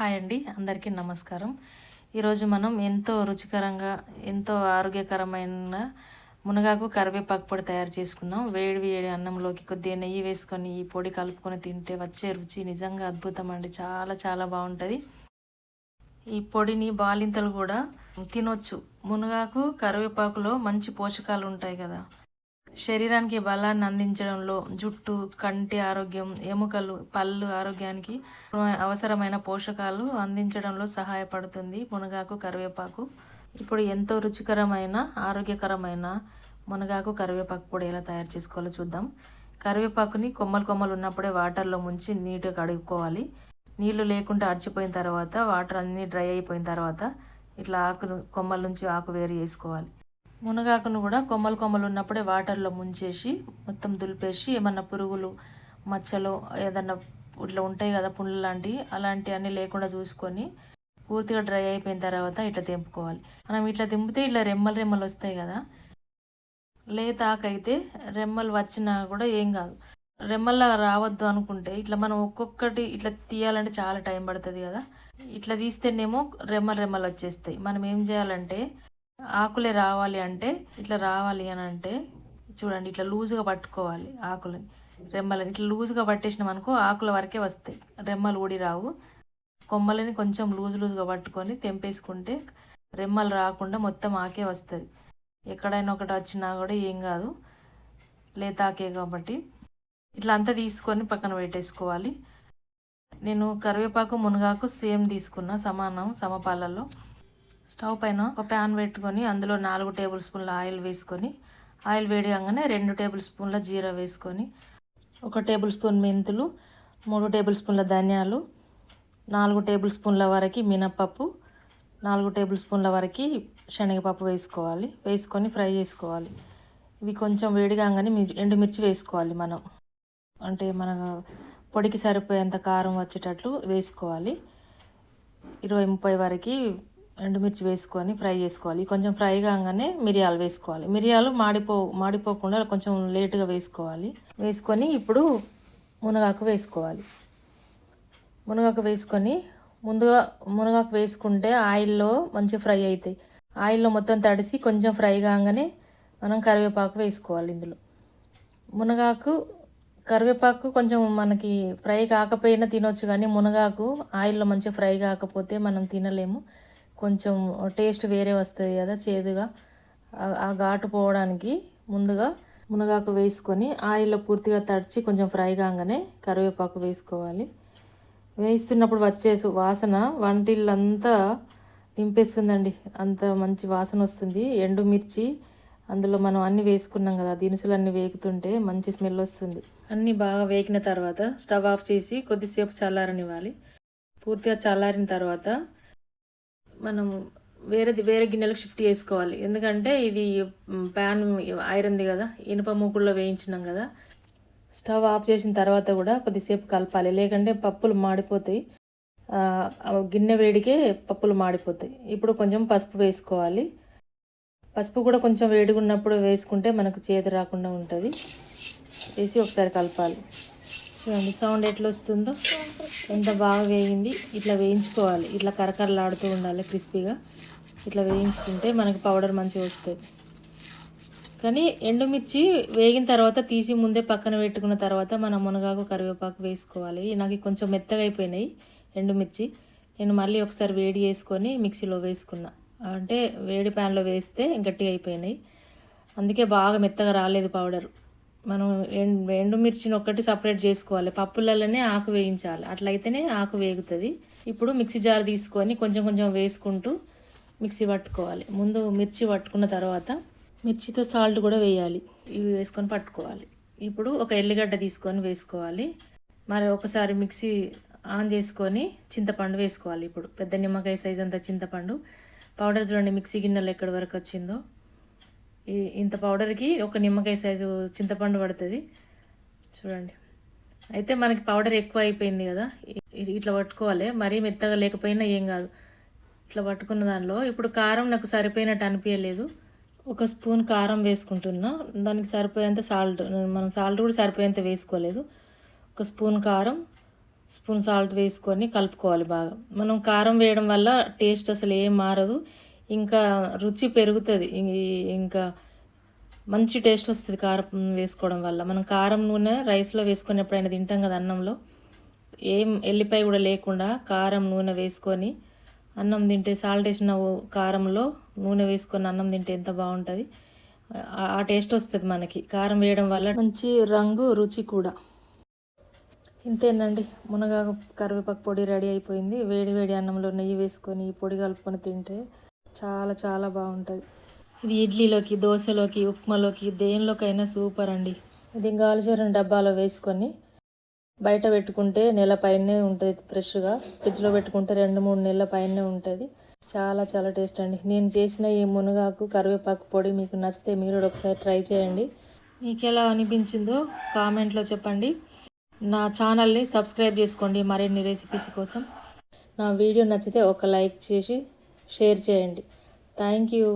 Hi అండి, అందరికీ నమస్కారం. ఈరోజు మనం ఎంతో రుచికరంగా, ఎంతో ఆరోగ్యకరమైన మునగాకు కరివేపాకు పొడి తయారు చేసుకుందాం. వేడి వేడి అన్నంలోకి కొద్దిగా నెయ్యి వేసుకొని ఈ పొడి కలుపుకొని తింటే వచ్చే రుచి నిజంగా అద్భుతం అండి. చాలా చాలా బాగుంటుంది. ఈ పొడిని బాలింతలు కూడా తినొచ్చు. మునగాకు కరివేపాకులో మంచి పోషకాలు ఉంటాయి కదా. శరీరానికి బలాన్ని అందించడంలో, జుట్టు, కంటి ఆరోగ్యం, ఎముకలు, పళ్ళు ఆరోగ్యానికి అవసరమైన పోషకాలు అందించడంలో సహాయపడుతుంది మునగాకు కరివేపాకు. ఇప్పుడు ఎంతో రుచికరమైన, ఆరోగ్యకరమైన మునగాకు కరివేపాకు పొడి ఎలా తయారు చేసుకోవాలో చూద్దాం. కరివేపాకుని కొమ్మలు కొమ్మలు ఉన్నప్పుడే వాటర్లో ముంచి నీట్గా కడుక్కోవాలి. నీళ్లు లేకుండా అడిచిపోయిన తర్వాత, వాటర్ అన్నీ డ్రై అయిపోయిన తర్వాత ఇట్లా ఆకును కొమ్మల నుంచి ఆకు వేరు చేసుకోవాలి. మునగాకును కూడా కొమ్మలు కొమ్మలు ఉన్నప్పుడే వాటర్లో ముంచేసి మొత్తం దులిపేసి ఏమన్నా పురుగులు, మచ్చలు ఏదన్నా ఇట్లా ఉంటాయి కదా, పుండ్లు లాంటివి, అలాంటివన్నీ లేకుండా చూసుకొని పూర్తిగా డ్రై అయిపోయిన తర్వాత ఇట్లా తెంపుకోవాలి. మనం ఇట్లా తెంపితే ఇట్లా రెమ్మలు రెమ్మలు వస్తాయి కదా. లేత ఆకైతే రెమ్మలు వచ్చినా కూడా ఏం కాదు. రెమ్మల్లా రావద్దు అనుకుంటే ఇట్లా మనం ఒక్కొక్కటి ఇట్లా తీయాలంటే చాలా టైం పడుతుంది కదా. ఇట్లా తీస్తేనేమో రెమ్మలు రెమ్మలు వచ్చేస్తాయి. మనం ఏం చేయాలంటే ఆకులే రావాలి అంటే ఇట్లా రావాలి అని అంటే చూడండి, ఇట్లా లూజుగా పట్టుకోవాలి ఆకులని, రెమ్మలని ఇట్లా లూజుగా పట్టేసినాం అనుకో ఆకుల వరకే వస్తాయి, రెమ్మలు ఊడి రావు. కొమ్మలని కొంచెం లూజుగా పట్టుకొని తెంపేసుకుంటే రెమ్మలు రాకుండా మొత్తం ఆకే వస్తుంది. ఎక్కడైనా ఒకటి వచ్చినా కూడా ఏం కాదు, లేత ఆకే కాబట్టి. ఇట్లా అంతా తీసుకొని పక్కన పెట్టేసుకోవాలి. నేను కరివేపాకు మునగాకు సేమ్ తీసుకున్నా, సమానం సమపాలలో. స్టవ్ పైన ఒక ప్యాన్ పెట్టుకొని అందులో 4 టేబుల్ స్పూన్ల ఆయిల్ వేసుకొని, ఆయిల్ వేడి కాగానే 2 టేబుల్ స్పూన్ల జీరా వేసుకొని, 1 టేబుల్ స్పూన్ మెంతులు, 3 టేబుల్ స్పూన్ల ధనియాలు, 4 టేబుల్ స్పూన్ల వరకు మినప్పప్పు, 4 టేబుల్ స్పూన్ల వరకు శనగపప్పు వేసుకోవాలి. వేసుకొని ఫ్రై చేసుకోవాలి. ఇవి కొంచెం వేడి కాగానే ఎండుమిర్చి వేసుకోవాలి. మనం అంటే మన పొడికి సరిపోయేంత కారం వచ్చేటట్లు వేసుకోవాలి. 20-30 వరకు ఎండుమిర్చి వేసుకొని ఫ్రై చేసుకోవాలి. కొంచెం ఫ్రై కాగానే మిరియాలు వేసుకోవాలి. మిరియాలు మాడిపోకుండా కొంచెం లేటుగా వేసుకోవాలి. వేసుకొని ఇప్పుడు మునగాకు వేసుకోవాలి. మునగాకు వేసుకొని ముందుగా మునగాకు వేసుకుంటే ఆయిల్లో మంచి ఫ్రై అవుతాయి. ఆయిల్లో మొత్తం తడిసి కొంచెం ఫ్రై కాగానే మనం కరివేపాకు వేసుకోవాలి. ఇందులో కరివేపాకు కొంచెం మనకి ఫ్రై కాకపోయినా తినొచ్చు, కానీ మునగాకు ఆయిల్లో మంచిగా ఫ్రై కాకపోతే మనం తినలేము. కొంచెం టేస్ట్ వేరే వస్తుంది కదా, చేదుగా. ఆ ఘాటు పోవడానికి ముందుగా మునగాకు వేసుకొని ఆయిల్లో పూర్తిగా తడిచి కొంచెం ఫ్రై కాగానే కరివేపాకు వేసుకోవాలి. వేస్తున్నప్పుడు వచ్చే వాసన వంటిల్లంతా నింపేస్తుందండి. అంత మంచి వాసన వస్తుంది. ఎండుమిర్చి అందులో మనం అన్నీ వేసుకున్నాం కదా, దినుసులు అన్నీ వేగుతుంటే మంచి స్మెల్ వస్తుంది. అన్నీ బాగా వేగిన తర్వాత స్టవ్ ఆఫ్ చేసి కొద్దిసేపు చల్లారనివ్వాలి. పూర్తిగా చల్లారిన తర్వాత మనం వేరే గిన్నెలకు షిఫ్ట్ చేసుకోవాలి. ఎందుకంటే ఇది ప్యాన్ ఐరన్ది కదా, ఇనుప మూకుల్లో వేయించినాం కదా. స్టవ్ ఆఫ్ చేసిన తర్వాత కూడా కొద్దిసేపు కలపాలి, లేకంటే పప్పులు మాడిపోతాయి. గిన్నె వేడికే పప్పులు మాడిపోతాయి. ఇప్పుడు కొంచెం పసుపు వేసుకోవాలి. పసుపు కూడా కొంచెం వేడిగా ఉన్నప్పుడు వేసుకుంటే మనకు చేదు రాకుండా ఉంటుంది. వేసి ఒకసారి కలపాలి. చూడండి సౌండ్ ఎట్లా వస్తుందో, ఎంత బాగా వేగింది. ఇట్లా వేయించుకోవాలి. ఇట్లా కరకరలాడుతూ ఉండాలి క్రిస్పీగా. ఇట్లా వేయించుకుంటే మనకి పౌడర్ మంచిగా వస్తుంది. కానీ ఎండుమిర్చి వేగిన తర్వాత తీసి ముందే పక్కన పెట్టుకున్న తర్వాత మనం మునగాకు కరివేపాకు వేసుకోవాలి. నాకు కొంచెం మెత్తగా అయిపోయినాయి ఎండుమిర్చి. నేను మళ్ళీ ఒకసారి వేడి చేసుకొని మిక్సీలో వేసుకున్నా. అంటే వేడి ప్యాన్లో వేస్తే గట్టిగా అయిపోయినాయి, అందుకే బాగా మెత్తగా రాలేదు పౌడర్. మనం ఎండుమిర్చిని ఒక్కటి సపరేట్ చేసుకోవాలి. పప్పులలోనే ఆకు వేయించాలి, అట్లయితేనే ఆకు వేగుతుంది. ఇప్పుడు మిక్సీ జార్ తీసుకొని కొంచెం కొంచెం వేసుకుంటూ మిక్సీ పట్టుకోవాలి. ముందు మిర్చి పట్టుకున్న తర్వాత మిర్చితో సాల్ట్ కూడా వేయాలి. ఇవి వేసుకొని పట్టుకోవాలి. ఇప్పుడు ఒక ఎల్లిగడ్డ తీసుకొని వేసుకోవాలి. మరి ఒకసారి మిక్సీ ఆన్ చేసుకొని చింతపండు వేసుకోవాలి. ఇప్పుడు పెద్ద నిమ్మకాయ సైజ్ అంత చింతపండు పౌడర్. చూడండి మిక్సీ గిన్నెలో ఎక్కడి వరకు వచ్చిందో. ఇంత పౌడర్కి ఒక నిమ్మకాయ సైజు చింతపండు పడుతుంది. చూడండి, అయితే మనకి పౌడర్ ఎక్కువ అయిపోయింది కదా, ఇట్లా పట్టుకోవాలి. మరీ మెత్తగా లేకపోయినా ఏం కాదు. ఇట్లా పట్టుకున్న దానిలో ఇప్పుడు కారం నాకు సరిపోయినట్టు అనిపించలేదు. 1 స్పూన్ కారం వేసుకుంటున్నా. దానికి సరిపోయేంత సాల్ట్, మనం సాల్ట్ కూడా సరిపోయేంత వేసుకోలేదు. 1 స్పూన్ కారం, స్పూన్ సాల్ట్ వేసుకొని కలుపుకోవాలి బాగా. మనం కారం వేయడం వల్ల టేస్ట్ అసలు ఏం మారదు, ఇంకా రుచి పెరుగుతుంది. ఇంకా మంచి టేస్ట్ వస్తుంది కారం వేసుకోవడం వల్ల. మనం కారం నూనె రైస్లో వేసుకొని ఎప్పుడైనా తింటాం కదా అన్నంలో, ఏం ఎల్లిపాయ కూడా లేకుండా కారం నూనె వేసుకొని అన్నం తింటే, సాల్ట్ వేసిన కారంలో నూనె వేసుకొని అన్నం తింటే ఎంత బాగుంటుంది. ఆ టేస్ట్ వస్తుంది మనకి కారం వేయడం వల్ల, మంచి రంగు రుచి కూడా. ఇంతేనండి, మునగాకు కరివేపాకు పొడి రెడీ అయిపోయింది. వేడి వేడి అన్నంలో నెయ్యి వేసుకొని ఈ పొడి కలుపుకొని తింటే చాలా చాలా బాగుంటుంది. ఇది ఇడ్లీలోకి, దోశలోకి, ఉప్మాలోకి, దేనిలోకైనా సూపర్ అండి. ఇది గాలిజోరన డబ్బాలో వేసుకొని బయట పెట్టుకుంటే నెల పైనే ఉంటుంది ఫ్రెష్గా. ఫ్రిడ్జ్లో పెట్టుకుంటే 2-3 నెలల పైనే ఉంటుంది. చాలా చాలా టేస్ట్ అండి. నేను చేసిన ఈ మునగాకు కరివేపాకు పొడి మీకు నచ్చితే మీరు కూడా ఒకసారి ట్రై చేయండి. మీకు ఎలా అనిపించిందో కామెంట్లో చెప్పండి. నా ఛానల్ని సబ్స్క్రైబ్ చేసుకోండి మరిన్ని రెసిపీస్ కోసం. నా వీడియో నచ్చితే ఒక లైక్ చేసి షేర్ చేయండి. Thank you.